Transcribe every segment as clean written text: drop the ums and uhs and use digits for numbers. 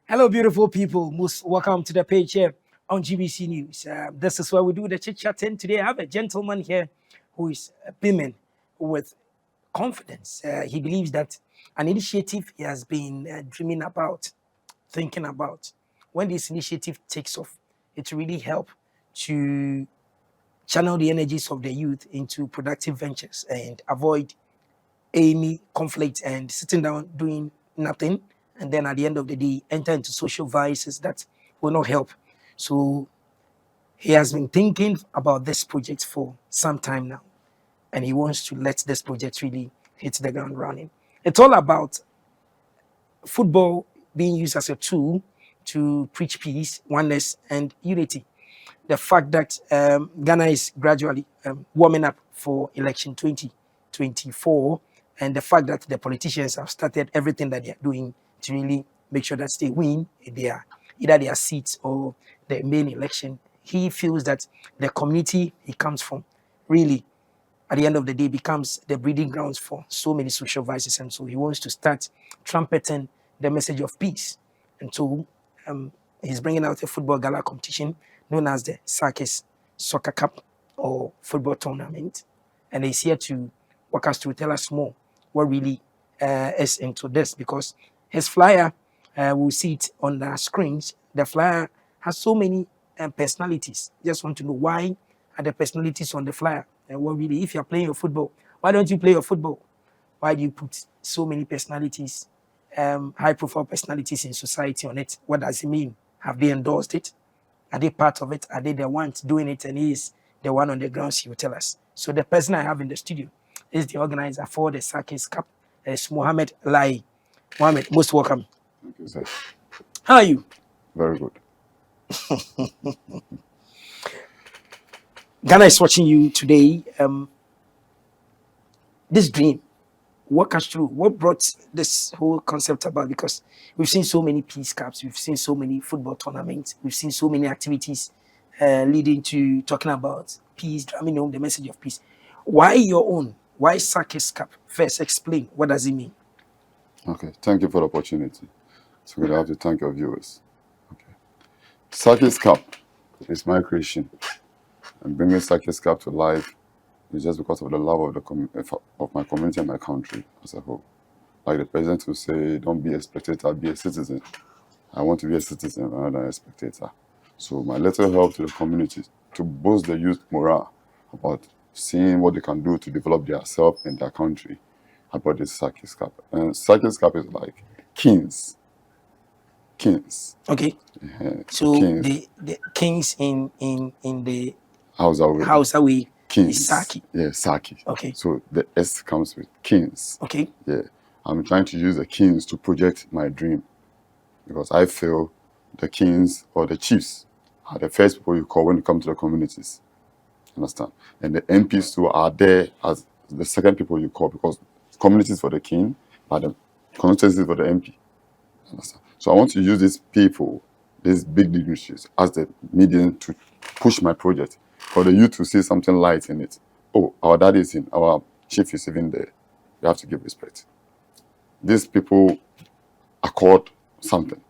Hello, beautiful people. Most welcome to the page here on GBC News. This is where we do the chit chatting. Today, I have a gentleman here who is beaming with confidence. He believes that an initiative he has been dreaming about, thinking about, when this initiative takes off, it will really help to channel the energies of the youth into productive ventures and avoid any conflict and sitting down doing nothing, and then at the end of the day enter into social vices that will not help. So he has been thinking about this project for some time now, and he wants to let this project really hit the ground running. It's all about football being used as a tool to preach peace, oneness, and unity. The fact that Ghana is gradually warming up for election 2024, and the fact that the politicians have started everything that they are doing to really make sure that they win either their seats or the main election. He feels that the community he comes from really, at the end of the day, becomes the breeding grounds for so many social vices. And so he wants to start trumpeting the message of peace. And so he's bringing out a football gala competition known as the Sarkis Soccer Cup or football tournament. And he's here to walk us through, tell us more what really is into this, because his flyer, we'll see it on the screens. The flyer has so many personalities. Just want to know why are the personalities on the flyer? And what really, if you're playing your football, why don't you play your football? Why do you put so many personalities, high-profile personalities in society on it? What does it mean? Have they endorsed it? Are they part of it? Are they the ones doing it? And he is the one on the ground, he will tell us. So the person I have in the studio is the organizer for the Sarkis Cup. It's Mohammed Laryea. Mohammed, most welcome. Thank you, sir. How are you? Very good. Ghana is watching you today. This dream, walk us through. What brought this whole concept about? Because we've seen so many peace cups, we've seen so many football tournaments, we've seen so many activities leading to talking about peace, drumming home the message of peace. Why your own? Why Sarkis Cup? First, explain. What does it mean? Okay, thank you for the opportunity. So we have to thank your viewers. Okay, Sarkis Cup is my creation, and bringing Sarkis Cup to life is just because of the love of of my community and my country as a whole. Like the president will say, "Don't be a spectator, be a citizen." I want to be a citizen rather than a spectator. So my little help to the community to boost the youth morale about seeing what they can do to develop themselves and their country about this Sarkis Cup. And Sarkis Cup is like kings. Okay. So Kings. the kings in the Hausa Hausa kings. is Saki. Yeah, Saki. Okay. So the S comes with kings. Okay. Yeah. I'm trying to use the kings to project my dream, because I feel the kings or the chiefs are the first people you call when you come to the communities. Understand? And the MPs too are there as the second people you call, because communities for the king, but the constituencies for the MP. Understand? So I want to use these people, these big dignitaries, as the medium to push my project, for the youth to see something light in it. Oh, our dad is in, our chief is even there. You have to give respect. These people accord something.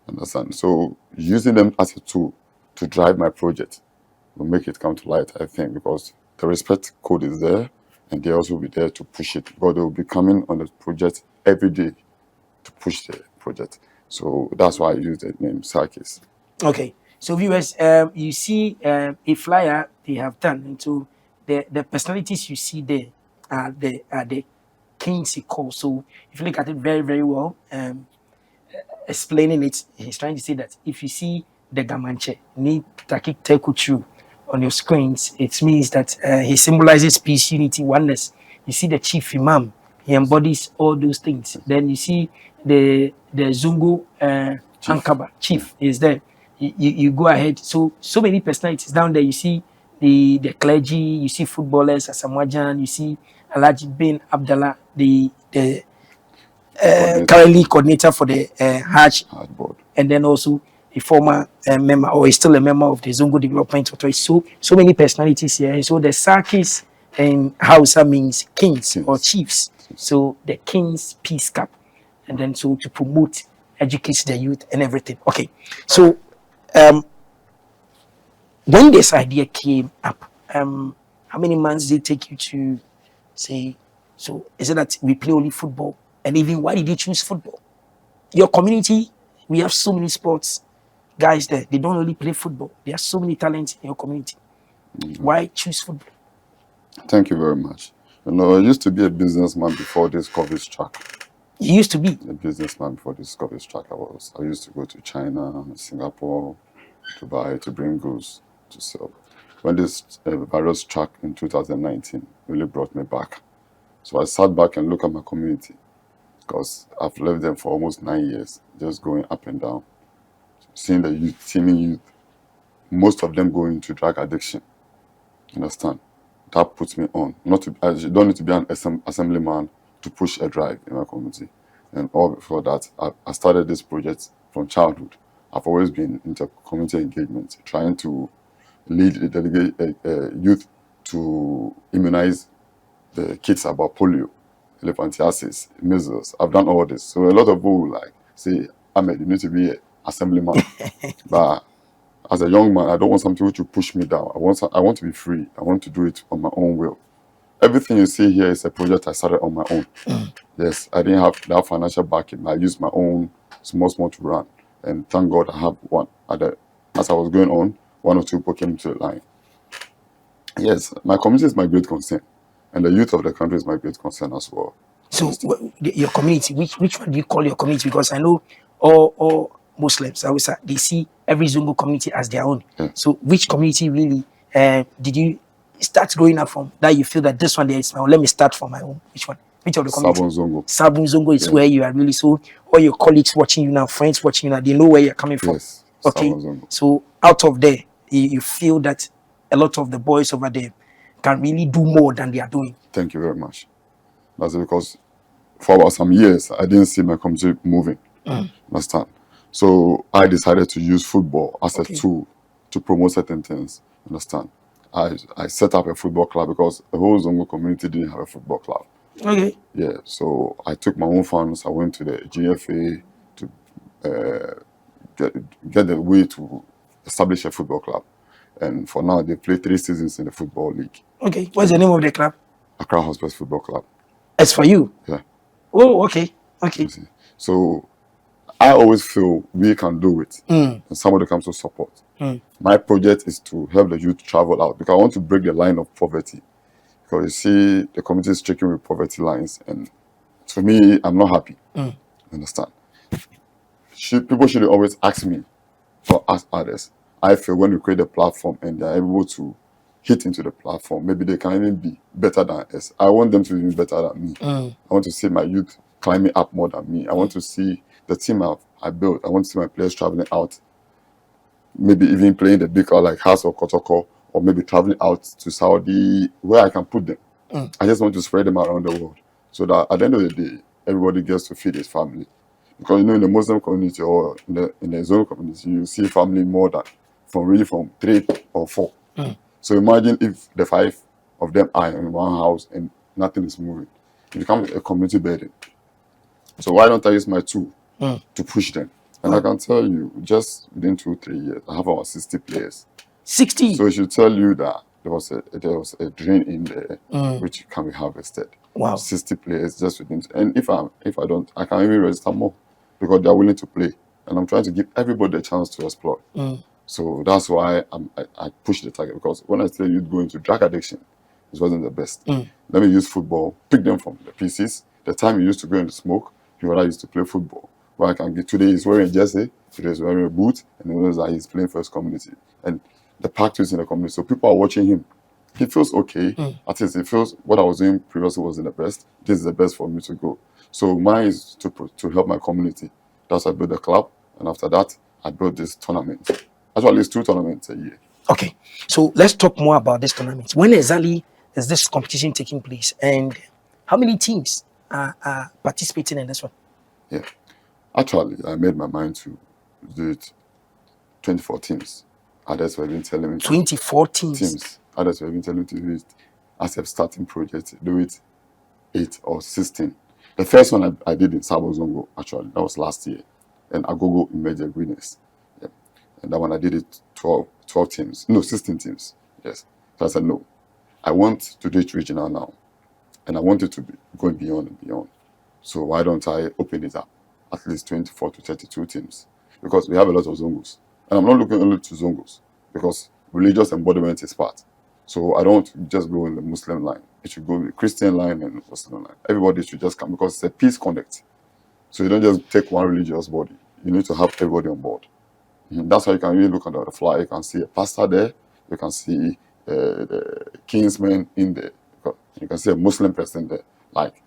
Understand? So using them as a tool to drive my project will make it come to light, I think, because the respect code is there, and they also will be there to push it, because they will be coming on the project every day to push the project. So that's why I use the name Sarkis. Okay. So viewers, you see a flyer they have done, and so the personalities you see there are the kings he calls. So if you look at it very, very well, explaining it, he's trying to say that if you see the Gamanche need Takik Tekuchu on your screens, it means that he symbolizes peace, unity, oneness. You see the chief imam, he embodies all those things. Then you see the Zungu Ankaba chief is there. You go ahead. So many personalities down there. You see the clergy, you see footballers, Asamoah, you see Alhaji bin Abdallah, the currently coordinator for the Hajj board, and then also a former member, or is still a member of the Zongo Development Authority. So many personalities here. So the Sarkis in Hausa means kings or chiefs. So the King's Peace Cup, and then so to promote educate the youth and everything. Okay, so when this idea came up, how many months did it take you to say, so is it that we play only football? And even why did you choose football? Your community, we have so many sports guys there. They don't only play football. There are so many talents in your community. Why choose football? Thank you very much. You know, I used to be a businessman before this COVID struck. You used to be A businessman before this COVID struck. I used to go to China, Singapore, Dubai to bring goods to sell. When this virus struck in 2019, it really brought me back. So I sat back and looked at my community because I've lived them for almost 9 years, just going up and down. Seeing the youth, teaming youth, most of them going into drug addiction. You understand? That puts me on. You don't need to be an assemblyman to push a drive in my community. And all before that, I started this project from childhood. I've always been into community engagement, trying to lead the delegate youth to immunize the kids about polio, elephantiasis, measles. I've done all this. So a lot of people like say, Ahmed, you need to be an assemblyman. But as a young man, I don't want something which will push me down. I want to be free. I want to do it on my own will. Everything you see here is a project I started on my own. Yes, I didn't have that financial backing. I used my own small to run. And thank God I have one. As I was going on, one or two people came to the line. Yes, my community is my great concern. And the youth of the country is my great concern as well. So your community, which one do you call your community? Because I know all Muslims, they see every Zongo community as their own. Yeah. So which community really did you start growing up from that you feel that this one there is my own? Let me start from my own. Which one? Which of the community? Sabon Zongo is where you are really. So all your colleagues watching you now, friends watching you now, they know where you're coming from. Yes. Okay. So out of there, you feel that a lot of the boys over there can really do more than they are doing. Thank you very much. That's because for about some years, I didn't see my community moving. Understand? So I decided to use football as a tool to promote certain things. Understand? I set up a football club because the whole Zongo community didn't have a football club. Okay. Yeah. So I took my own funds. I went to the GFA to get the way to establish a football club. And for now, they play 3 seasons in the football league. Okay. What's the name of the club? Accra Hospice Football Club. It's for you? Yeah. Oh, okay. Okay. So I always feel we can do it. And somebody comes to support. My project is to help the youth travel out because I want to break the line of poverty. Because you see, the community is stricken with poverty lines. And to me, I'm not happy. Understand? People should always ask me or ask others. I feel when we create a platform and they're able to hit into the platform, maybe they can even be better than us. I want them to be better than me. I want to see my youth climbing up more than me. I want to see the team I built. I want to see my players traveling out, maybe even playing the big like House or Kotoko, or maybe traveling out to Saudi where I can put them. I just want to spread them around the world so that at the end of the day, everybody gets to feed his family. Because you know, in the Muslim community or in the Zoro community, you see family more than from 3 or 4. So imagine if the 5 of them are in one house and nothing is moving. It becomes a community burden. So why don't I use my tool to push them? And I can tell you, just within 2-3 years, I have about 60 players. 60? So it should tell you that there was a drain in there which can be harvested. Wow. 60 players just within. And if I don't, I can even register more because they are willing to play. And I'm trying to give everybody a chance to explore. So that's why I push the target, because when I say you'd go into drug addiction, it wasn't the best. Let me use football, pick them from the pieces. The time you used to go into smoke, he rather used to play football. Where I can get today, he's wearing a jersey, today he's wearing a boot, and he knows that he's playing for his community. And the practice in the community, so people are watching him. He feels okay. At least he feels what I was doing previously wasn't the best. This is the best for me to go. So mine is to help my community. That's why I built the club, and after that, I built this tournament. Actually, it's 2 tournaments a year. Okay, so let's talk more about this tournament. When exactly is this competition taking place, and how many teams are participating in this one? Yeah, actually, I made my mind to do it 24 teams. Others were even telling me 24 teams. Others were even telling me to do it as a starting project, do it 8 or 16. The first one I did in Sabo Zongo, actually, that was last year. and Agogo emerged the winners. Yeah. And that one I did it 12 teams. No, 16 teams. Yes. So I said, no, I want to do it regional now. And I want it to be going beyond and beyond. So why don't I open it up? At least 24 to 32 teams. Because we have a lot of Zongos. And I'm not looking only to Zongos. Because religious embodiment is part. So I don't want to just go in the Muslim line. It should go in the Christian line and Muslim line. Everybody should just come because it's a peace connect. So you don't just take one religious body. You need to have everybody on board. That's why you can really look at the flyer. You can see a pastor there. You can see the kingsman in there. You can see a Muslim person there, like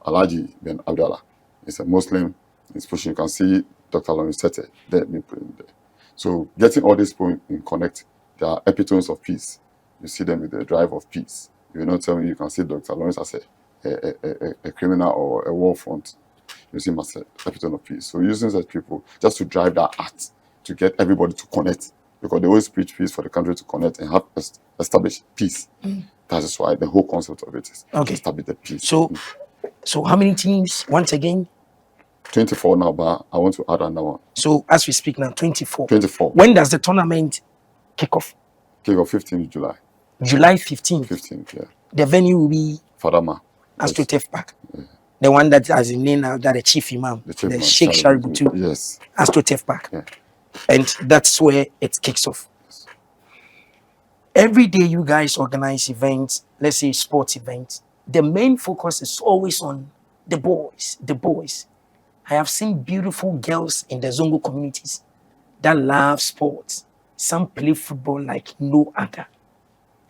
Alhaji bin Abdallah. He's a Muslim. He's pushing. You can see Dr. Lawrence Tete there, me putting there. So getting all these people in connect, they are epitomes of peace. You see them with the drive of peace. You not tell me you can see Dr. Lawrence as a criminal or a war front. You see him as an epitome of peace. So using such people just to drive that act, to get everybody to connect, because they always preach peace for the country to connect and have establish peace. That is why the whole concept of it is to establish the peace. So how many teams once again? 24 now, but I want to add another one. So as we speak now, 24. 24. When does the tournament kick off? Kick off 15th July. July 15th. 15th, yeah. The venue will be Fadama. AstroTurf Park. Yeah. The one that has a name now, that the chief imam, the Sheikh Shaributu. Yes. AstroTurf Park. Yeah. And that's where it kicks off. Yes. Every day you guys organize events, let's say sports events, the main focus is always on the boys. The boys. I have seen beautiful girls in the Zongo communities that love sports. Some play football like no other.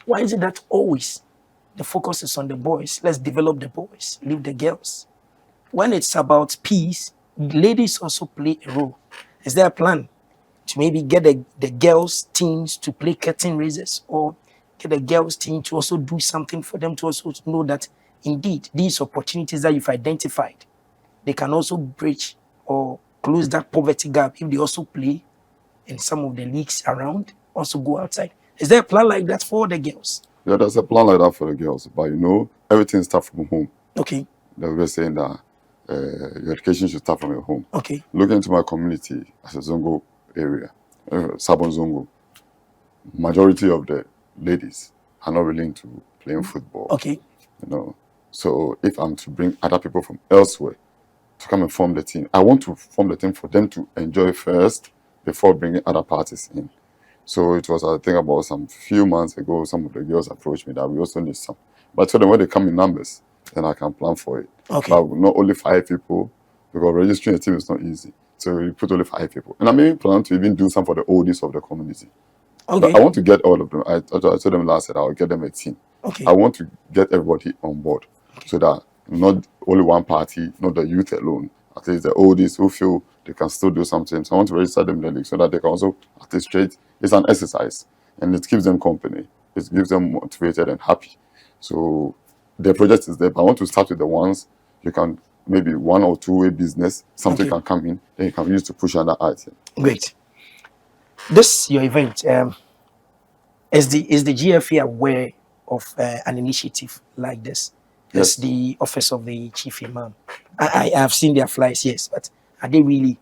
Why is it that always the focus is on the boys? Let's develop the boys, leave the girls. When it's about peace, ladies also play a role. Is there a plan to maybe get the girls' teams to play curtain raisers, or get the girls' team to also do something for them to also know that indeed these opportunities that you've identified, they can also bridge or close that poverty gap if they also play in some of the leagues around, also go outside? Is there a plan like that for the girls? Yeah, there's a plan like that for the girls, but you know, everything starts from home. Okay. They were saying that your education should start from your home. Okay. Looking into my community as a Zongo area, Sabon Zongo, majority of the ladies are not really into playing football. Okay. You know, so if I'm to bring other people from elsewhere to come and form the team, I want to form the team for them to enjoy first before bringing other parties in. So it was, I think, about some few months ago, some of the girls approached me that we also need some. But I told them when they come in numbers, then I can plan for it. Okay. But not only 5 people, because registering a team is not easy. So you put only 5 people. And I'm even planning to even do some for the oldies of the community. Okay. But I want to get all of them. I told them last year I'll get them a team. Okay. I want to get everybody on board so that not only one party, not the youth alone. At least the oldies who feel they can still do something. So I want to register them in the league so that they can also at least trade. It's an exercise and it keeps them company. It gives them motivated and happy. So the project is there, but I want to start with the ones you can, maybe 1 or 2 way business, something can come in, then you can use to push another item. Great. This your event. Is the GFA aware of an initiative like this? Yes. The office of the chief imam. I have seen their flyers, yes, but are they really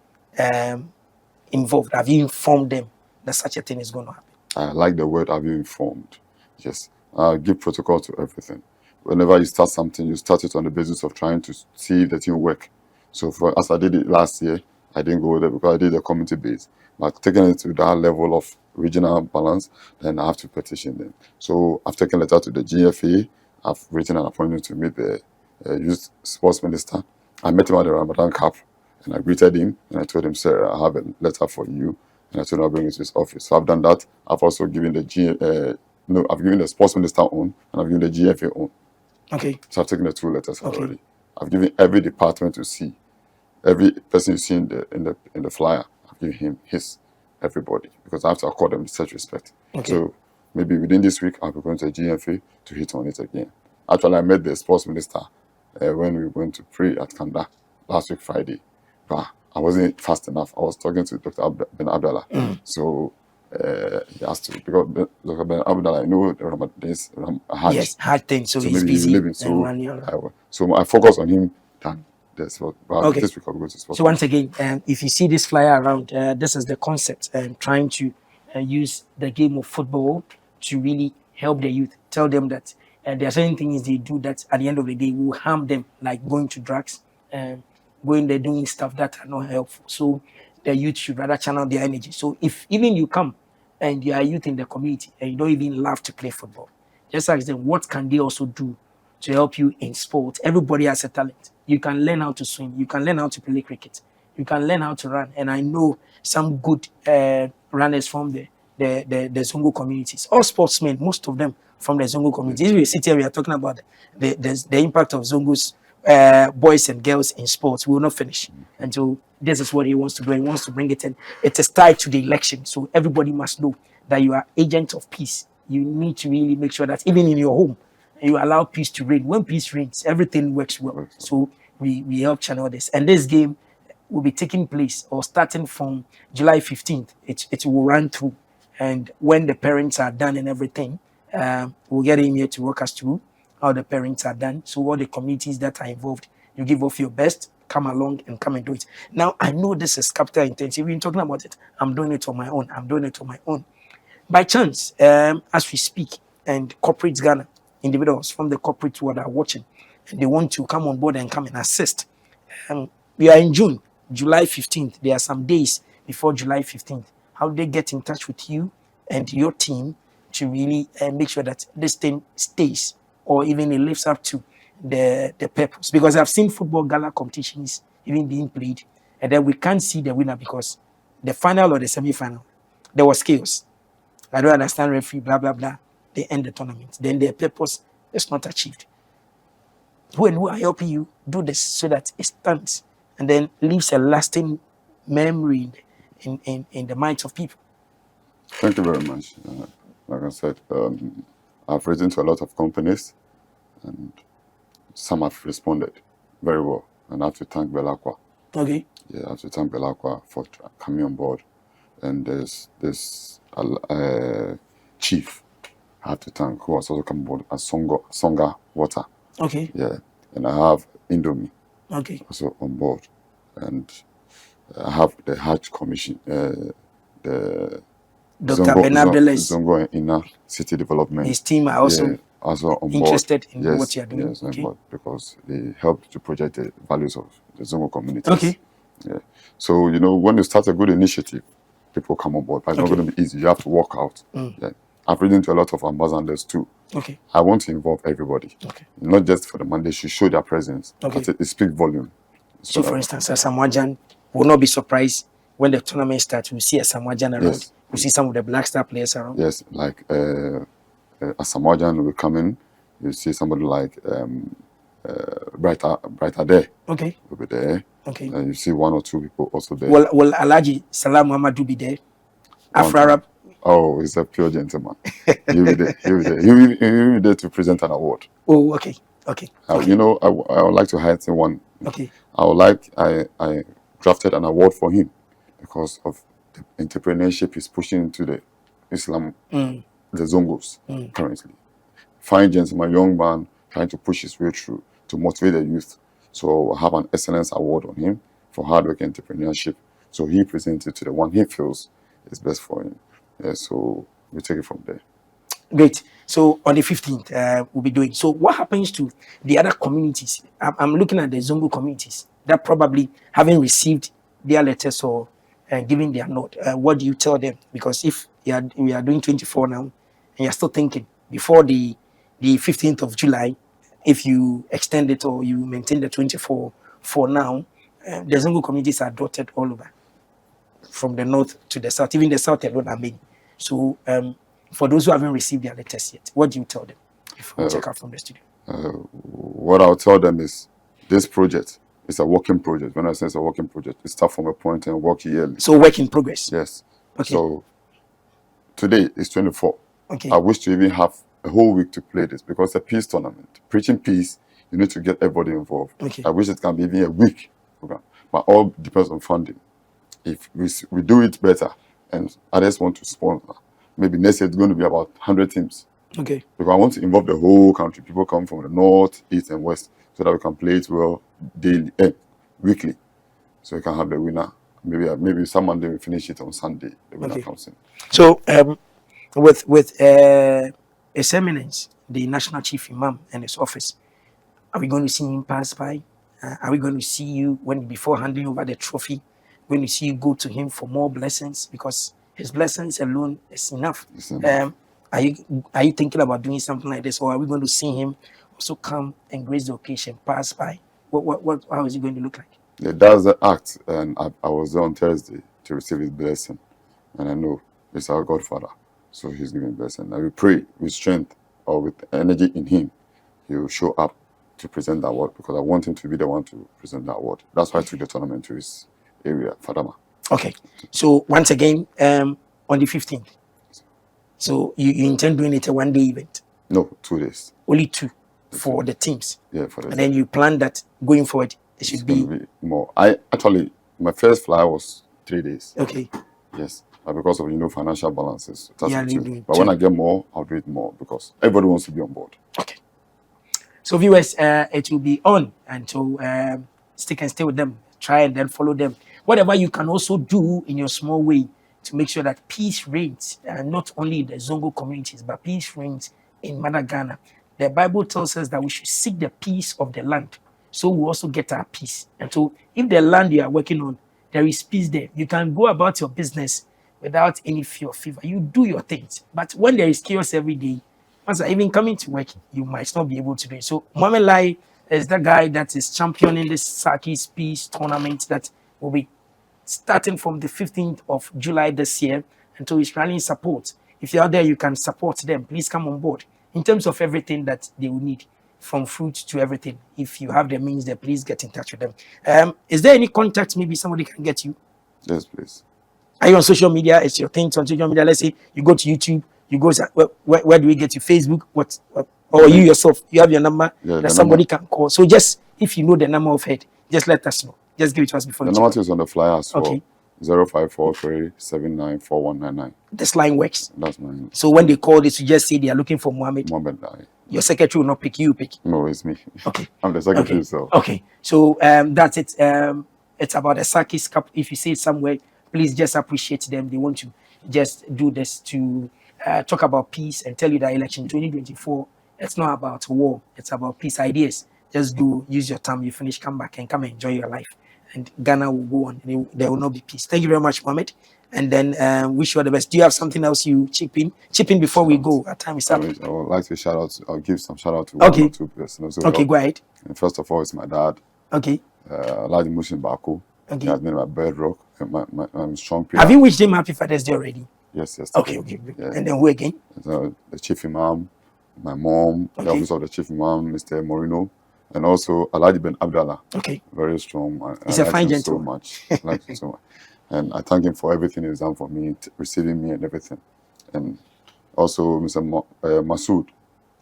involved? Have you informed them that such a thing is going to happen? I like the word "have you informed." Yes, give protocol to everything. Whenever you start something, you start it on the basis of trying to see if the thing work. So as I did it last year, I didn't go there because I did the community base. But taking it to that level of regional balance, then I have to petition them. So I've taken a letter to the GFA. I've written an appointment to meet the youth sports minister. I met him at the Ramadan Cup and I greeted him and I told him, sir, I have a letter for you. And I told him I'll bring it to his office. So I've done that. I've also given the I've given the sports minister on and I've given the GFA on. Okay. So I've taken the 2 letters already. I've given every department to see. Every person you see in the flyer, I've given him everybody, because I have to accord them such respect. Okay. So maybe within this week, I'll be going to the GFA to hit on it again. Actually, I met the sports minister when we went to pray at Kanda last week, Friday. But I wasn't fast enough. I was talking to Dr. Ben Abdallah. So he asked to, because Dr. Ben Abdallah, I know this hard. Yes, hard thing. So he's maybe busy. Living. So I focus on him than This week Okay. I'll go to sports. So once again, if you see this flyer around, this is the concept, and trying to use the game of football to really help the youth. Tell them that there are certain things they do that at the end of the day will harm them, like going to drugs, and going there doing stuff that are not helpful. So the youth should rather channel their energy. So if even you come and you are youth in the community and you don't even love to play football, just ask them what can they also do to help you in sport. Everybody has a talent. You can learn how to swim. You can learn how to play cricket. You can learn how to run. And I know some good runners from the Zongo communities. All sportsmen, most of them from the Zongo communities. If we sit here, we are talking about the impact of Zongo's boys and girls in sports. We will not finish until this is what he wants to do. He wants to bring it in. It is tied to the election. So everybody must know that you are agent of peace. You need to really make sure that even in your home, you allow peace to reign. When peace reigns, everything works well. So we help channel this. And this game will be taking place or starting from July 15th. It will run through. And when the parents are done and everything, we'll get him here to walk us through how the parents are done. So all the communities that are involved, you give off your best, come along and come and do it. Now, I know this is capital intensive. We've been talking about it. I'm doing it on my own. I'm doing it on my own. By chance, as we speak, and corporate Ghana, individuals from the corporate world are watching, and they want to come on board and come and assist. We are in June, July 15th. There are some days before July 15th. How do they get in touch with you and your team to really make sure that this thing stays or even it lives up to the purpose? Because I've seen football gala competitions even being played, and then we can't see the winner because the final or the semi-final, there was chaos. I don't understand referee, blah, blah, blah. They end the tournament. Then their purpose is not achieved. Who and who are helping you do this so that it stands and then leaves a lasting memory in the minds of people? Thank you very much. Like I said, I've written to a lot of companies, and some have responded very well. And I have to thank Belakwa. Okay. Yeah, I have to thank Belakwa for coming on board. And there's this chief I have to thank, who has also come on board as Songa Water. Okay. Yeah, and I have Indomie Okay. also on board, and I have the Hajj Commission, the Dr. Benabeles, Zongo and Inner City Development. his team are also also on interested board. in what you are doing. Yes, Okay. on board, because they help to project the values of the Zongo communities. Okay. Yeah. So, when you start a good initiative, people come on board. But it's not going to be easy. You have to work out. Yeah. I've written to a lot of ambassadors too. Okay. I want to involve everybody. Okay. Not just for the man. They should show their presence. Okay. It speaks volume. So for instance, a Samoajan will not be surprised when the tournament starts. We'll see a Samoajan around. Yes. We'll see some of the Black Star players around. Yes, like a Samoajan will come in. You see somebody like Brighter Day Okay. will be there. Okay. And you see one or two people also there. Will Alhaji Salam Muhammad be there? Afro-Arab? Oh, he's a pure gentleman. He'll be there. He'll be there to present an award. Oh, okay. Okay. Okay. I would like to highlight one. Okay. I drafted an award for him because of the entrepreneurship he's pushing into the Islam, the Zongos currently. Fine gentleman, young man, trying to push his way through to motivate the youth. So I have an excellence award on him for hard work and entrepreneurship. So he presented to the one he feels is best for him. Yeah, so we take it from there. Great. So on the 15th, we'll be doing. So what happens to the other communities? I'm looking at the Zongo communities that probably haven't received their letters or giving their note. What do you tell them? Because if we are doing 24 now, and you're still thinking before the 15th of July, if you extend it or you maintain the 24 for now, the Zongo communities are dotted all over, from the north to the south. Even the south alone are many. So for those who haven't received their letters yet, what do you tell them if we check out from the studio? What I'll tell them is this project is a working project. When I say it's a working project, it starts from a point and work yearly. So work in progress. Yes. Okay. So today is 24. Okay. I wish to even have a whole week to play this because it's a peace tournament. Preaching peace, you need to get everybody involved. Okay. I wish it can be even a week program, but all depends on funding. If we do it better and others want to sponsor, maybe next year it's going to be about 100 teams. Okay. Because I want to involve the whole country. People come from the north, east, and west so that we can play it well daily, weekly. So you can have the winner. Maybe some Monday we finish it on Sunday. The winner comes in. So with His Eminence, the National Chief Imam and his office, are we going to see him pass by? Are we going to see you before handing over the trophy? When you see you go to him for more blessings, because his blessings alone is enough. Are you thinking about doing something like this, or are we going to see him also come and grace the occasion, pass by? How is it going to look like? Yeah, that's the act, and I was there on Thursday to receive his blessing, and I know it's our Godfather, so he's giving blessing. And we pray with strength or with energy in him, he will show up to present that award, because I want him to be the one to present that award. That's why I took the tournament to his area, Fadama. Okay, so once again, on the 15th. So you intend doing it a one-day event? No, 2 days. Only 2 for the teams. Yeah, for the. And then you plan that going forward it should be more. My first fly was 3 days. Okay. Yes, but because of financial balances. But but when I get more, I'll do it more, because everybody wants to be on board. Okay. So viewers, it will be on until stick and stay with them. Try and then follow them. Whatever you can also do in your small way to make sure that peace reigns, not only in the Zongo communities, but peace reigns in Mother Ghana. The Bible tells us that we should seek the peace of the land, so we also get our peace. And so if the land you are working on, there is peace there, you can go about your business without any fear or fever. You do your things. But when there is chaos every day, even coming to work, you might not be able to do it. So Mohammed Laryea is the guy that is championing this Sarkis Peace tournament that will be starting from the 15th of July this year until he's rallying support. If you're out there, you can support them. Please come on board in terms of everything that they will need, from fruit to everything. If you have the means there, please get in touch with them. Is there any contact maybe somebody can get you? Yes, please. Are you on social media? It's your things on social media. Let's say you go to YouTube, you go, where do we get you? Facebook? Or you yourself, you have your number that somebody can call. So just, if you know the number of head, just let us know. Just give it to us before. The number is on the flyer as well. Okay. 0543794199. This line works. That's mine. So when they call this, you just say they are looking for Mohammed Laryea. Your secretary will not pick you, pick. No, it's me. Okay. I'm the secretary, so. Okay. So that's it. It's about the Sarkis Cup. If you say it somewhere, please just appreciate them. They want to just do this to talk about peace and tell you that election 2024, it's not about war. It's about peace ideas. Just use your time. You finish, come back and come and enjoy your life. And Ghana will go on. There will not be peace. Thank you very much, Mohammed. And then wish you all the best. Do you have something else you chip in before we go? Our time is up. I would like to shout out. I'll give some shout out to one or two persons. Okay, go ahead. And first of all, it's my dad. Okay. Ladi Mushin Baku. Okay. He has been my bedrock and my strong pillar. Have you wished him Happy Father's Day already? Yes. Okay. Yeah. And then who again? The Chief Imam, my mom, the office of the Chief Imam, Mr. Morino, and also Aladi Ben Abdallah. Okay. Very strong. He's a fine gentleman. So much. I like him so much. And I thank him for everything he's done for me, receiving me and everything. And also Mr. Masood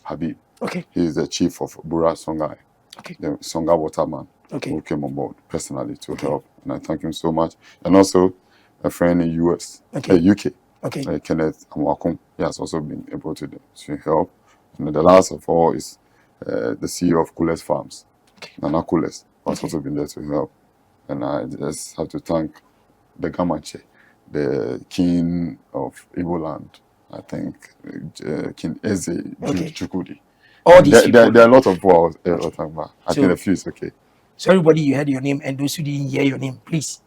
Habib. Okay. He is the chief of Bura Songhai. Okay. The Songhai waterman. Okay. Who came on board personally to help. And I thank him so much. And also a friend in US, UK. Okay. Kenneth Amwakum. He has also been able to help. And the last of all is the CEO of Kules Farms, Nana Kules, who has also been there to help. And I just have to thank the Gamache, the king of Igbo land, I think, King Eze Chukudi. All these people. There are a lot of people I think a few is okay. So everybody, you heard your name, and those who didn't hear your name, please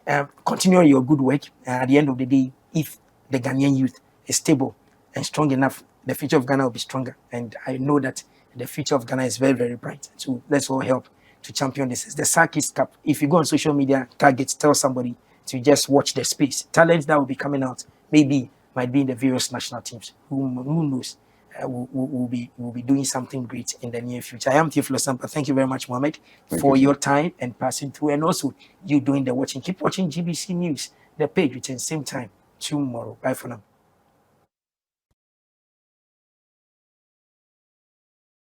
continue your good work. At the end of the day, if the Ghanaian youth is stable and strong enough, the future of Ghana will be stronger. And I know that the future of Ghana is very, very bright. So let's all help to champion this. It's the Sarkis Cup. If you go on social media, tell somebody to just watch the space. Talents that will be coming out might be in the various national teams. Who knows? Will be doing something great in the near future. I am Theophilus Sampa. Thank you very much, Mohammed, for your time and passing through, and also you doing the watching. Keep watching GBC News, the page, which is same time tomorrow. Bye for now.